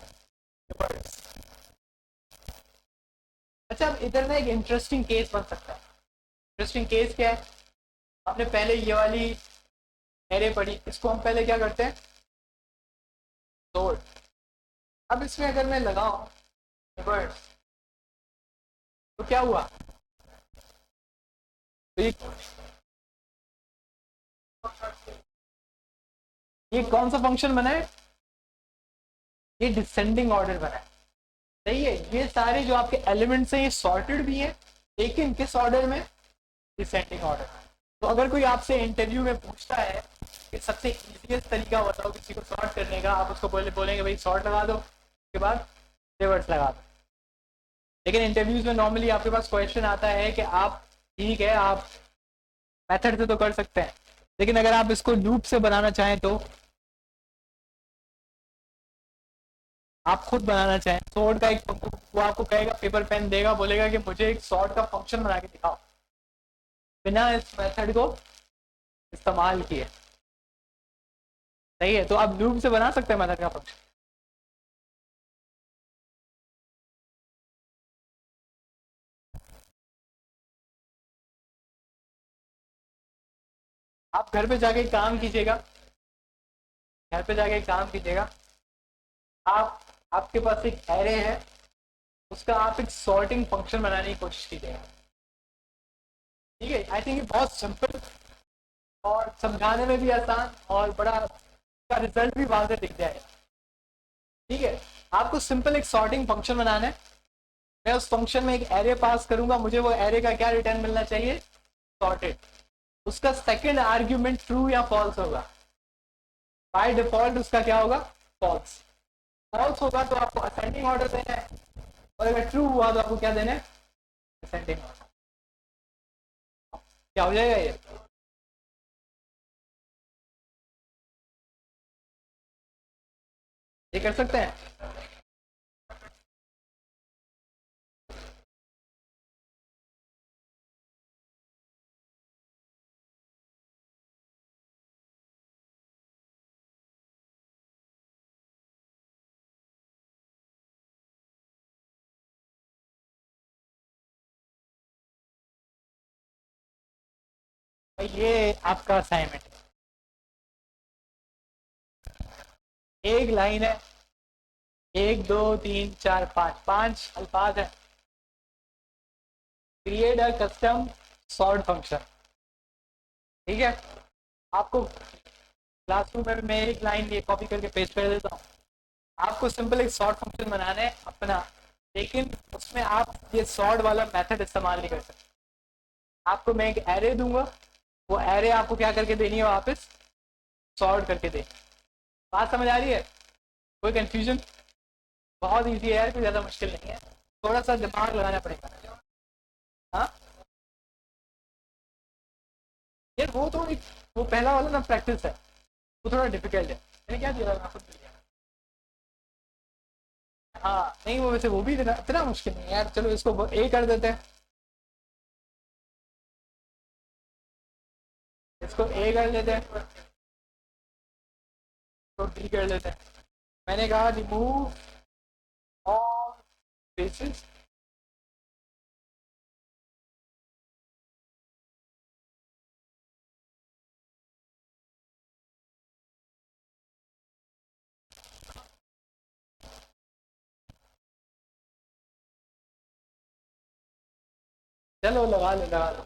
रिवर्स। अच्छा, अब इधर ना एक इंटरेस्टिंग केस बन सकता है। इंटरेस्टिंग केस क्या है, आपने पहले ये वाली एरे पढ़ी, इसको हम पहले क्या करते हैं, तोड़। अब इसमें अगर मैं लगाऊं रिवर्स, तो क्या हुआ, तो ये कौन सा फंक्शन बना है, ये डिसेंडिंग ऑर्डर बना है। सही है, ये सारे जो आपके एलिमेंट्स हैं ये सॉर्टेड भी हैं, लेकिन किस ऑर्डर में, डिसेंडिंग ऑर्डर। तो अगर कोई आपसे इंटरव्यू में पूछता है कि सबसे इजीएस्ट तरीका बताओ किसी को सॉर्ट करने का, आप उसको बोलेंगे भाई सॉर्ट लगा दो, उसके बाद रिवर्स लगा दो। लेकिन इंटरव्यूज में नॉर्मली आपके पास क्वेश्चन आता है कि आप, ठीक है आप मेथड से तो कर सकते हैं, लेकिन अगर आप इसको लूप से बनाना चाहें तो आप खुद बनाना चाहें सॉर्ट का एक, वो आपको कहेगा, पेपर पेन देगा, बोलेगा कि मुझे एक सॉर्ट का फंक्शन बना के दिखाओ बिना इस मेथड को इस्तेमाल किए। सही है, तो आप लूप से बना सकते हैं मेथड का फंक्शन। आप घर पे जाके काम कीजिएगा, घर पे जाके काम कीजिएगा, आप, आपके पास एक एरे है, उसका आप एक सॉर्टिंग फंक्शन बनाने की कोशिश कीजिएगा। ठीक है, आई थिंक ये बहुत सिंपल और समझाने में भी आसान और बड़ा, का रिजल्ट भी वाज़ेह दिख जाएगा। ठीक है, आपको सिंपल एक सॉर्टिंग फंक्शन बनाना है। मैं उस फंक्शन में एक एरे पास करूंगा, मुझे वो एरे का क्या रिटर्न मिलना चाहिए, सॉर्टेड। उसका सेकंड आर्ग्यूमेंट ट्रू या फॉल्स होगा, बाय डिफॉल्ट उसका क्या होगा, फॉल्स। फॉल्स होगा तो आपको असेंडिंग ऑर्डर देना है, और अगर ट्रू हुआ तो आपको क्या देना है, असेंडिंग ऑर्डर। क्या हो जाएगा ये, कर सकते हैं। ये आपका असाइनमेंट, एक लाइन है, 1 2 3 4 5, 5 अल्फाज है। Create a custom sort function. ठीक है, आपको क्लासरूम में मैं एक लाइन ये कॉपी करके पेस्ट कर देता हूँ। आपको सिंपल एक सॉर्ट फंक्शन बनाना है अपना, लेकिन उसमें आप ये सॉर्ट वाला मेथड इस्तेमाल नहीं कर सकते। आपको मैं एक एरे दूंगा, वो एरे आपको क्या करके देनी है वापस, सॉर्ट करके देनी। बात समझ आ रही है, कोई कंफ्यूजन? बहुत ईजी है यार, कोई ज़्यादा मुश्किल नहीं है, थोड़ा सा दिमाग लगाना पड़ेगा। हाँ यार, वो तो एक, वो पहला वाला ना प्रैक्टिस है, वो थोड़ा डिफिकल्ट है। मैंने क्या दिया था आपको, हाँ नहीं वो वैसे वो भी इतना इतना मुश्किल नहीं है यार, चलो इसको ए कर देते हैं, इसको ए कर लेते हैं, तो डी कर लेते हैं। मैंने कहा रिमूव all spaces चलो लगा लो लगा लो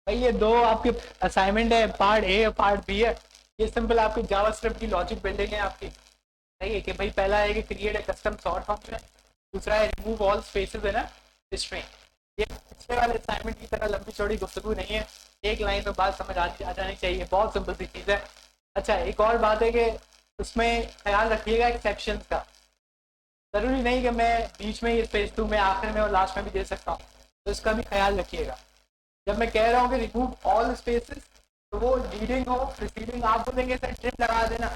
भाई। ये दो आपके असाइनमेंट है, पार्ट ए और पार्ट बी है। ये सिंपल आपकी जावास्क्रिप्ट की लॉजिक बिल्डिंग है आपकी। सही है कि भाई पहला है कि create a custom sort function, दूसरा है रिमूव ऑल स्पेसेस है ना स्ट्रिंग। ये पिछले वाले असाइनमेंट की तरह लंबी चौड़ी गुफ्तगू नहीं है, एक लाइन में बात समझ आ जानी चाहिए, बहुत सिंपल सी चीज़ है। अच्छा एक और बात है कि उसमें ख्याल रखिएगा एक्सेप्शन का। ज़रूरी नहीं कि मैं बीच में ये स्पेस दूँ, मैं आखिर में और लास्ट में भी दे सकता हूँ, तो इसका भी ख्याल रखिएगा। जब मैं कह रहा हूँ कि रिमूव ऑल स्पेसेस, तो वो लीडिंग हो प्रिसीडिंग आप बोलेंगे सर ट्रिप लगा देना,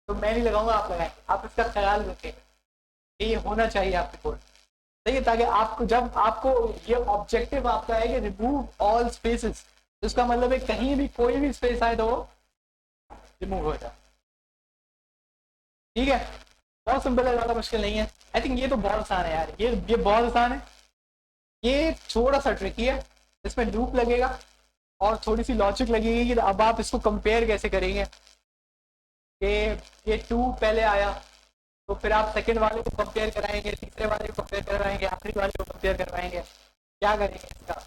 तो मैं नहीं लगाऊंगा, आप लगाएं। आप इसका ख्याल रखें कि ये होना चाहिए आपके कोड, सही है, ताकि आपको जब आपको ये ऑब्जेक्टिव आपका है कि रिमूव ऑल स्पेसेस, तो इसका मतलब है कहीं भी कोई भी स्पेस आए तो वो रिमूव हो जाए। ठीक है, बहुत सिंपल है, ज़्यादा मुश्किल नहीं है। आई थिंक ये तो बहुत आसान है यार, ये बहुत आसान है। ये थोड़ा सा ट्रिकी है, इसमें लूप लगेगा और थोड़ी सी लॉजिक लगेगी कि अब आप इसको कंपेयर कैसे करेंगे कि ये टू पहले आया तो फिर आप सेकंड वाले को कंपेयर कराएंगे, तीसरे वाले को कंपेयर करवाएंगे, आखिरी वाले को कंपेयर करवाएंगे, क्या करेंगे इसका।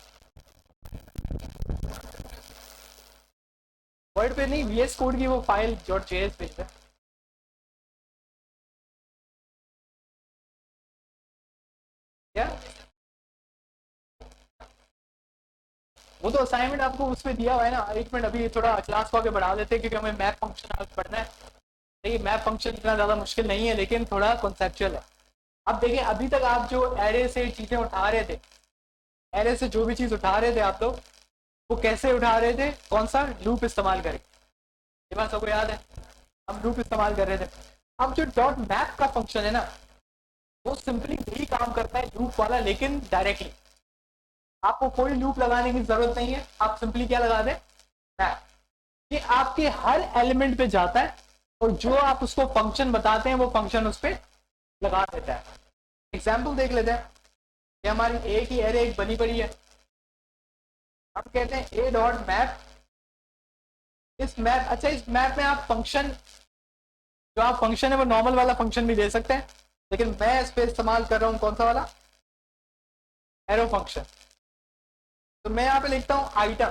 वर्ड पे नहीं, वीएस कोड की वो फाइल .js भेज है। क्या वो तो असाइनमेंट आपको उसमें दिया हुआ है ना। एक मिनट, अभी थोड़ा क्लास को आगे बढ़ा देते हैं क्योंकि हमें मैथ फंक्शन आगे पढ़ना है। देखिए मैथ फंक्शन इतना ज़्यादा मुश्किल नहीं है लेकिन थोड़ा कॉन्सेप्चुअल है। अब देखिए अभी तक आप जो एरे से चीज़ें उठा रहे थे, एरे से जो भी चीज़ उठा रहे थे आप लोग, वो कैसे उठा रहे थे, कौन सा लूप इस्तेमाल करके, ये बात सबको याद है, हम लूप इस्तेमाल कर रहे थे। अब जो डॉट मैप का फंक्शन है ना, वो सिंपली वही काम करता है लूप वाला, लेकिन डायरेक्टली आपको कोई लूप लगाने की जरूरत नहीं है। आप सिंपली क्या लगा दें, मैप। ये आपके हर एलिमेंट पे जाता है और जो आप उसको फंक्शन बताते हैं वो फंक्शन उस पर लगा देता है। एग्जाम्पल देख लेते हैं कि हमारी ए की एरे एक बनी पड़ी है, हम कहते हैं ए डॉट मैप। इस मैप, अच्छा इस मैप में आप फंक्शन, जो आप फंक्शन है वो नॉर्मल वाला फंक्शन भी दे सकते हैं, लेकिन मैं इस पर इस्तेमाल कर रहा हूँ कौन सा वाला, एरो फंक्शन। तो मैं यहाँ पे लिखता हूँ आइटम,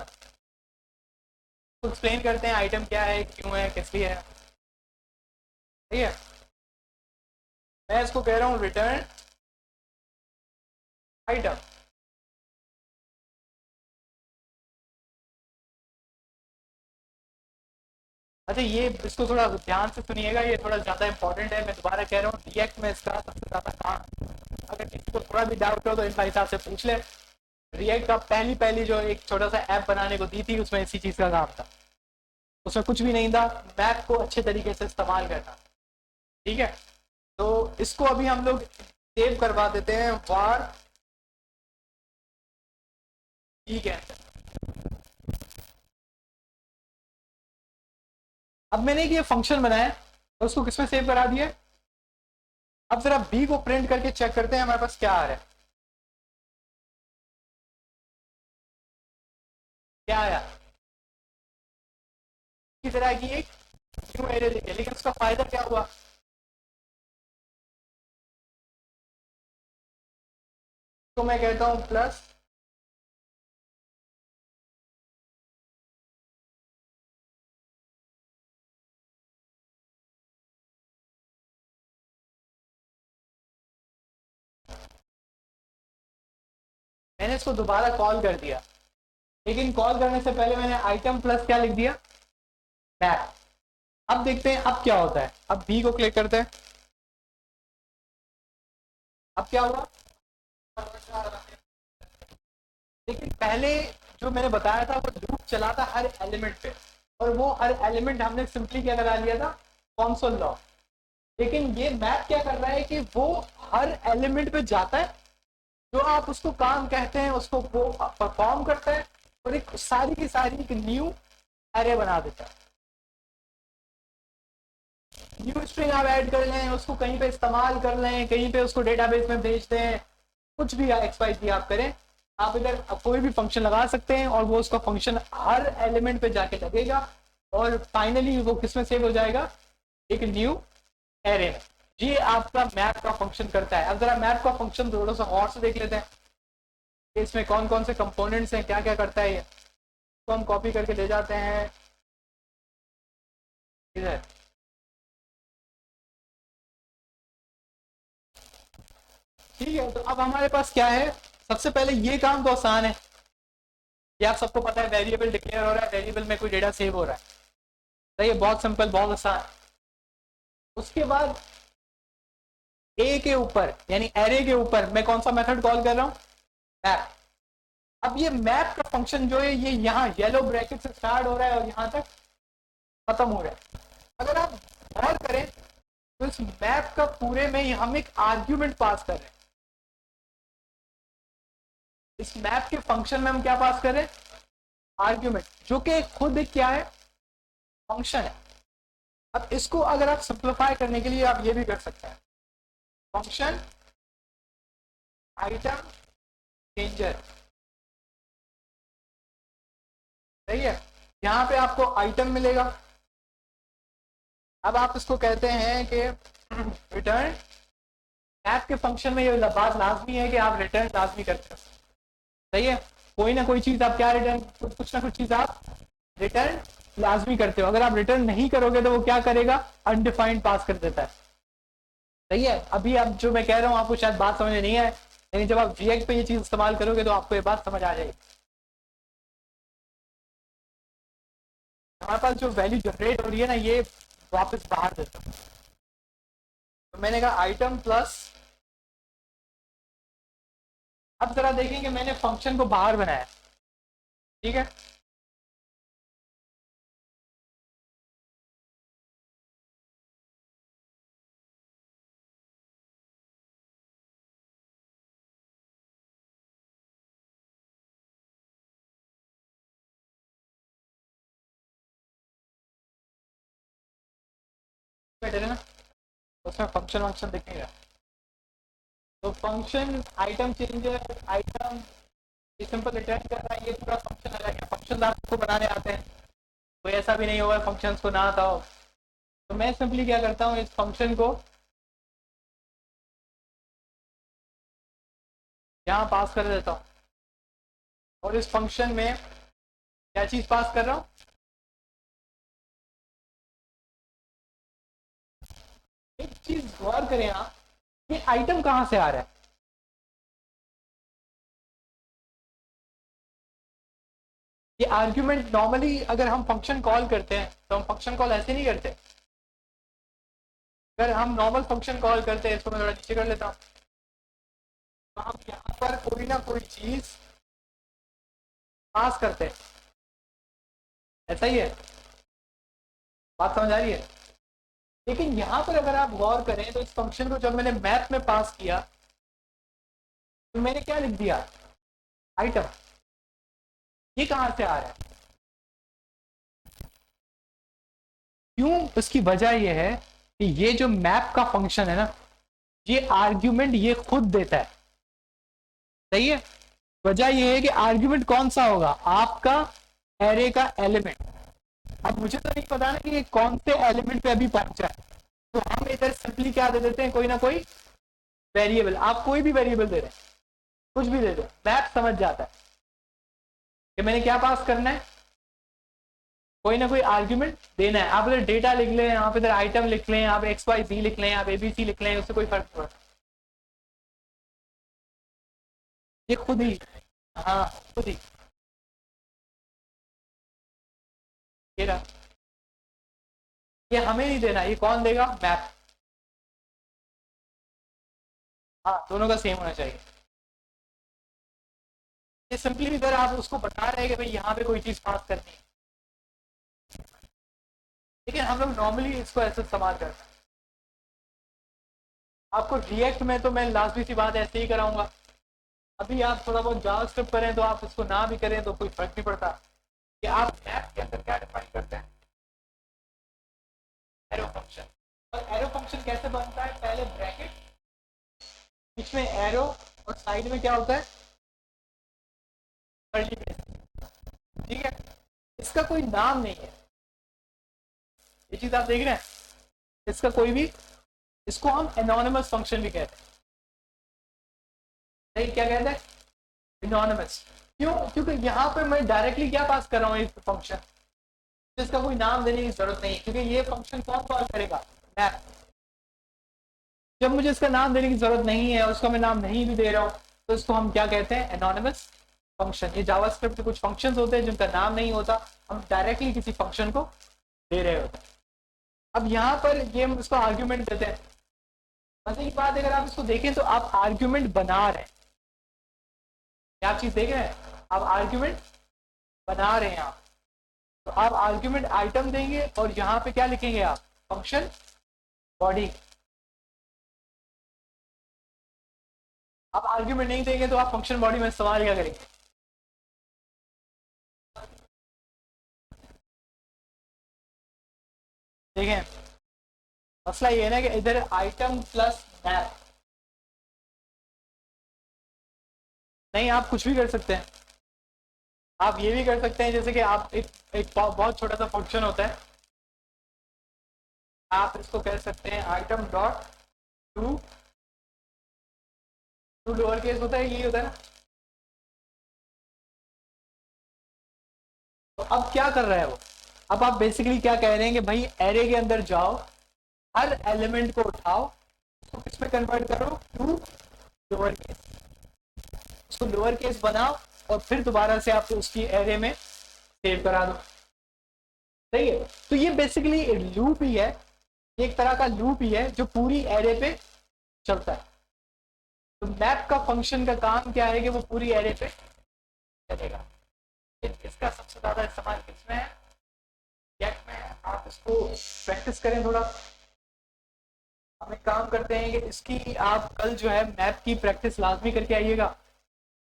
तो एक्सप्लेन करते हैं आइटम क्या है, क्यों है, किस लिए है। ठीक है, मैं इसको कह रहा हूँ रिटर्न आइटम। अच्छा ये इसको थोड़ा ध्यान से सुनिएगा, ये थोड़ा ज़्यादा इंपॉर्टेंट है। मैं दोबारा कह रहा हूँ रिएक्ट में इसका सबसे ज़्यादा काम, अगर किसी को थोड़ा भी डाउट हो तो इन भाई साहब से पूछ ले। रिएक्ट का पहली पहली जो एक छोटा सा ऐप बनाने को दी थी, उसमें इसी चीज़ का काम था। उसमें कुछ भी नहीं था, मैप को अच्छे तरीके से इस्तेमाल करना। ठीक है, तो इसको अभी हम लोग सेव करवा देते हैं वार। ठीक है, अब मैंने एक ये फंक्शन बनाया और उसको किसमें सेव करा दिया। अब जरा बी को प्रिंट करके चेक करते हैं हमारे पास क्या आ रहा है। क्या आया, इस तरह की एक न्यू एरे दिखे, लेकिन उसका फायदा क्या हुआ, तो मैं कहता हूँ प्लस, मैंने इसको दोबारा कॉल कर दिया, लेकिन कॉल करने से पहले मैंने आइटम प्लस क्या लिख दिया, मैप। अब देखते हैं अब क्या होता है। अब बी को क्लिक करते हैं, अब क्या हुआ। लेकिन पहले जो मैंने बताया था वो लूप चला था हर एलिमेंट पे, और वो हर एलिमेंट हमने सिंपली क्या लगा लिया था, कॉन्सोल लॉग। लेकिन ये मैप क्या कर रहा है कि वो हर एलिमेंट पे जाता है, जो आप उसको काम कहते हैं उसको वो परफॉर्म करता है, और एक सारी की सारी एक न्यू एरे बना देता है। न्यू स्ट्रिंग आप ऐड कर लें, उसको कहीं पे इस्तेमाल कर लें, कहीं पे उसको डेटाबेस में भेज दें, कुछ भी एक्स वाई जी आप करें, आप इधर कोई भी फंक्शन लगा सकते हैं और वो उसका फंक्शन हर एलिमेंट पे जाके लगेगा और फाइनली वो किस में सेव हो जाएगा, एक न्यू एरे में। ये आपका मैप का फंक्शन करता है। अब जरा मैप का फंक्शन थोड़ा सा और से देख लेते हैं, इसमें कौन कौन से कंपोनेंट्स हैं, क्या क्या करता है ये। तो हम कॉपी करके ले जाते हैं इधर। ठीक है, तो अब हमारे पास क्या है, सबसे पहले ये काम तो आसान है, ये आप सबको पता है, वेरिएबल डिक्लेयर हो रहा है, वेरिएबल में कोई डेटा सेव हो रहा है, सही है, बहुत सिंपल, बहुत आसान। उसके बाद ए के ऊपर यानी एरे के ऊपर मैं कौन सा मेथड कॉल कर रहा हूँ, मैप। अब ये मैप का फंक्शन जो है ये यहाँ येलो ब्रैकेट से स्टार्ट हो रहा है और यहाँ तक खत्म हो रहा है। अगर आप गौर करें तो इस मैप का पूरे में हम एक आर्ग्यूमेंट पास कर रहे हैं। इस मैप के फंक्शन में हम क्या पास कर रहे हैं, आर्ग्यूमेंट, जो कि खुद एक क्या है, फंक्शन है। अब इसको अगर आप सिंप्लीफाई करने के लिए आप ये भी कर सकते हैं, फंक्शन आइटम चेंजर, सही है। यहाँ पे आपको आइटम मिलेगा। अब आप इसको कहते हैं कि रिटर्न, मैप के फंक्शन में ये बात लाजमी है कि आप रिटर्न लाजमी करते हो, सही है। कोई ना कोई चीज आप क्या रिटर्न, कुछ ना कुछ चीज आप रिटर्न लाजमी करते हो। अगर आप रिटर्न नहीं करोगे तो वो क्या करेगा, अनडिफाइंड पास कर देता है, सही है। अभी अब जो मैं कह रहा हूँ आपको शायद बात समझ में नहीं आए, लेकिन जब आप रिएक्ट पे ये चीज इस्तेमाल करोगे तो आपको ये बात समझ आ जाएगी। हमारे पास जो वैल्यू जनरेट हो रही है ना, ये वापस बाहर देता हूँ। तो मैंने कहा आइटम प्लस, अब जरा देखेंगे मैंने फंक्शन को बाहर बनाया, ठीक है। बेटर है ना, उसमें फंक्शन वंक्शन दिखेगा। तो फंक्शन आइटम चेंजर, आइटम ये सिंपल रिटर्न कर रहा है, ये पूरा फंक्शन अलग है। फंक्शन आपको बनाने आते हैं, कोई ऐसा भी नहीं होगा फंक्शंस को ना आता हो। तो मैं सिंपली क्या करता हूँ, इस फंक्शन को यहाँ पास कर देता हूँ और इस फंक्शन में क्या चीज पास कर रहा हूँ, एक चीज गौर करें आप, ये आइटम कहाँ से आ रहा है। ये आर्ग्यूमेंट नॉर्मली अगर हम फंक्शन कॉल करते हैं तो हम फंक्शन कॉल ऐसे नहीं करते। अगर हम नॉर्मल फंक्शन कॉल करते हैं, इसको मैं थोड़ा नीचे कर लेता हूँ, तो हम यहाँ पर कोई ना कोई चीज पास करते हैं, ऐसा ही है, बात समझ आ रही है। लेकिन यहाँ पर अगर आप गौर करें तो इस फंक्शन को जब मैंने मैथ में पास किया तो मैंने क्या लिख दिया, आइटम। ये कहाँ से आ रहा है, क्यों, उसकी वजह यह है कि ये जो मैप का फंक्शन है ना, ये आर्ग्यूमेंट ये खुद देता है, सही है। वजह यह है कि आर्ग्यूमेंट कौन सा होगा, आपका एरे का एलिमेंट। अब मुझे तो नहीं पता ना कि ये कौन से एलिमेंट पे अभी पहुंचा है, तो हम इधर सिंपली क्या दे देते हैं, कोई ना कोई वेरिएबल। आप कोई भी वेरिएबल दे रहे हैं, कुछ भी दे दो, मैप समझ जाता है कि मैंने क्या पास करना है, कोई ना कोई आर्ग्यूमेंट देना है। आप इधर डेटा लिख लें, आप इधर आइटम लिख लें, आप एक्स वाई जी लिख लें, आप एबीसी लिख लें, उससे कोई फर्क नहीं पड़ता, ये खुद ही, हाँ खुद ही, ये रहा। ये हमें नहीं देना, ये कौन देगा, मैप। हाँ दोनों का सेम होना चाहिए। ये सिंपली इधर आप उसको बता रहे हैं कि भाई यहाँ पे कोई चीज पास करनी है, लेकिन हम लोग नॉर्मली इसको ऐसे इस्तेमाल करते हैं। आपको रिएक्ट में तो मैं लाजमी सी बात ऐसे ही कराऊंगा। अभी आप थोड़ा बहुत जावास्क्रिप्ट करें तो आप इसको ना भी करें तो कोई फर्क नहीं पड़ता कि आप मैप के अंदर क्या डिफाइन करते हैं, एरो फंक्शन। और एरो फंक्शन कैसे बनता है, पहले ब्रैकेट, बीच में एरो, और साइड में क्या होता है, कर्ली ब्रेसेस। ठीक है, इसका कोई नाम नहीं है, ये चीज आप देख रहे हैं, इसका कोई भी, इसको हम एनोनिमस फंक्शन भी कहते हैं। नहीं, क्या कहते हैं, एनोनिमस। क्यों, क्योंकि यहाँ पे मैं डायरेक्टली क्या पास कर रहा हूँ, एक फंक्शन जिसका कोई नाम देने की जरूरत नहीं, क्योंकि ये फंक्शन कौन कॉल करेगा, मैप। जब मुझे इसका नाम देने की जरूरत नहीं है, उसका मैं नाम नहीं भी दे रहा हूँ, तो इसको हम क्या कहते हैं, एनोनिमस फंक्शन। ये जावास्क्रिप्ट के कुछ फंक्शंस होते हैं जिनका नाम नहीं होता, हम डायरेक्टली किसी फंक्शन को दे रहे होते हैं। अब यहाँ पर ये हम इसको आर्ग्यूमेंट देते हैं। मजे की बात, अगर आप इसको देखें तो आप आर्ग्यूमेंट बना रहे हैं, क्या आप चीज देख रहे हैं, आप आर्ग्यूमेंट बना रहे हैं आप। तो आप आर्ग्यूमेंट आइटम देंगे और यहाँ पे क्या लिखेंगे आप, फंक्शन बॉडी। आप आर्ग्यूमेंट नहीं देंगे तो आप फंक्शन बॉडी में इस्तेमाल क्या करेंगे, देखें। मसला ये है ना कि इधर आइटम प्लस मैप, नहीं आप कुछ भी कर सकते हैं। आप ये भी कर सकते हैं, जैसे कि आप एक बहुत छोटा सा फंक्शन होता है, आप इसको कह सकते हैं item dot to, to lower case होता है, यही होता है ना। तो अब क्या कर रहा है वो, अब आप बेसिकली क्या कह रहे हैं कि भाई एरे के अंदर जाओ, हर एलिमेंट को उठाओ, उसको किसमें कन्वर्ट करो, टू लोअर केस, उसको लोअर केस बनाओ, और फिर दोबारा से आप उसकी एरे में सेव करा दो। सही है, तो ये बेसिकली लूप ही है, एक तरह का लूप ही है जो पूरी एरे पे चलता है। तो मैप का फंक्शन का काम क्या है कि वो पूरी एरे पे चलेगा। इसका सबसे ज्यादा इस्तेमाल किसमें है, गेट में है। आप इसको प्रैक्टिस करें थोड़ा। हम एक काम करते हैं कि इसकी आप कल जो है मैप की प्रैक्टिस लाजमी करके आइएगा,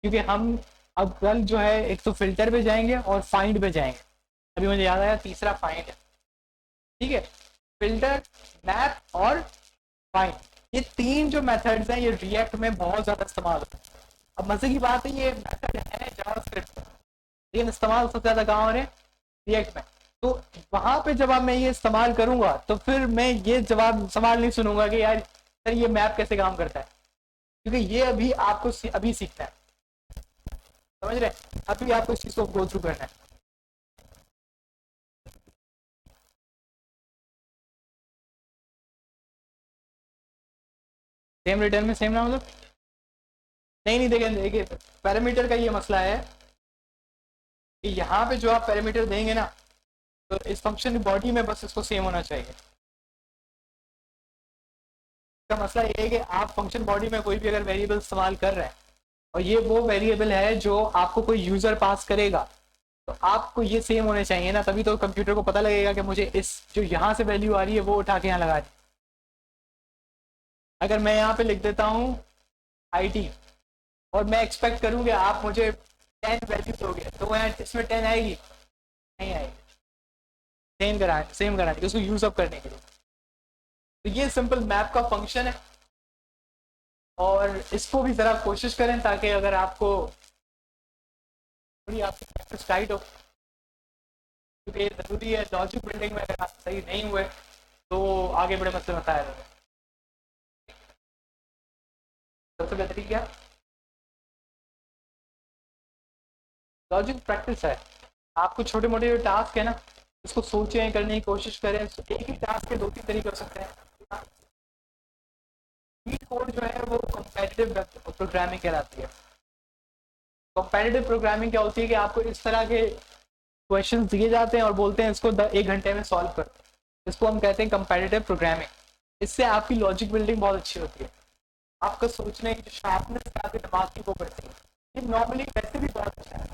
क्योंकि हम अब कल जो है एक तो फिल्टर पे जाएंगे और फाइंड पे जाएंगे। अभी मुझे याद आया, तीसरा फाइंड है। ठीक है, फिल्टर, मैप और फाइंड, ये तीन जो मेथड्स हैं ये रिएक्ट में बहुत ज्यादा इस्तेमाल होते हैं। अब मजे की बात है, ये मेथड है जावास्क्रिप्ट, लेकिन इस्तेमाल सबसे ज्यादा कहाँ हो रहे हैं, रिएक्ट में। तो वहां पे जब मैं ये इस्तेमाल करूंगा तो फिर मैं ये जवाब सवाल नहीं सुनूंगा कि यार सर ये मैप कैसे काम करता है, क्योंकि ये अभी आपको अभी सीखना है, समझ रहे हैं, अभी आपको इस चीज को गो थ्रू करना है। सेम रिटर्न में सेम ना, मतलब नहीं नहीं, देखें देखिए, पैरामीटर का ये मसला है कि यहाँ पे जो आप पैरामीटर देंगे ना, तो इस फंक्शन की बॉडी में बस इसको सेम होना चाहिए। इसका मसला ये है कि आप फंक्शन बॉडी में कोई भी अगर वेरिएबल इस्तेमाल कर रहे हैं और ये वो वेरिएबल है जो आपको कोई यूजर पास करेगा, तो आपको ये सेम होने चाहिए ना, तभी तो कंप्यूटर को पता लगेगा कि मुझे इस जो यहाँ से वैल्यू आ रही है वो उठा के यहाँ लगा दी। अगर मैं यहाँ पे लिख देता हूँ IT और मैं एक्सपेक्ट करूँ कि आप मुझे 10 वैल्यू दोगे, तो यहाँ इसमें 10 आएगी, नहीं आएगी। सेम कराने उसको यूज अप करने के लिए। तो ये सिंपल मैप का फंक्शन है, और इसको भी ज़रा कोशिश करें ताकि अगर आपको थोड़ी आपकी प्रैक्टिस टाइट हो, क्योंकि ये ज़रूरी है। लॉजिक बिल्डिंग में अगर आप सही नहीं हुए तो आगे बड़े मसले बताए रहेंगे। सबसे बेहतरीन क्या, लॉजिक प्रैक्टिस है। आपको छोटे मोटे जो टास्क है ना, उसको सोचें, करने की कोशिश करें। एक ही टास्क के 2-3 तरीके हो सकते हैं। चीट कोड जो है वो कॉम्पिटिटिव प्रोग्रामिंग कहलाती है। कॉम्पिटिटिव प्रोग्रामिंग क्या होती है कि आपको इस तरह के क्वेश्चंस दिए जाते हैं और बोलते हैं इसको 1 घंटे में सॉल्व कर, इसको हम कहते हैं कॉम्पिटिटिव प्रोग्रामिंग। इससे आपकी लॉजिक बिल्डिंग बहुत अच्छी होती है, आपका सोचने की जो शार्पनेस है आपके दिमाग की वो बढ़ती है। ये नॉर्मली वैसे भी बहुत अच्छा है,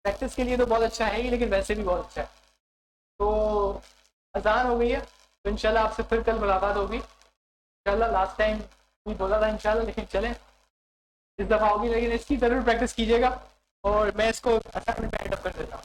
प्रैक्टिस के लिए तो बहुत अच्छा है ही, लेकिन वैसे भी बहुत अच्छा है। तो अजान हो गई है, तो इंशाल्लाह आपसे फिर कल मुलाकात होगी इंशाल्लाह। लास्ट टाइम भी बोला था इंशाल्लाह, लेकिन चलें इस दफ़ा होगी, लेकिन इसकी ज़रूर प्रैक्टिस कीजिएगा। और मैं इसको असाइनमेंट में एड अप कर देता हूँ।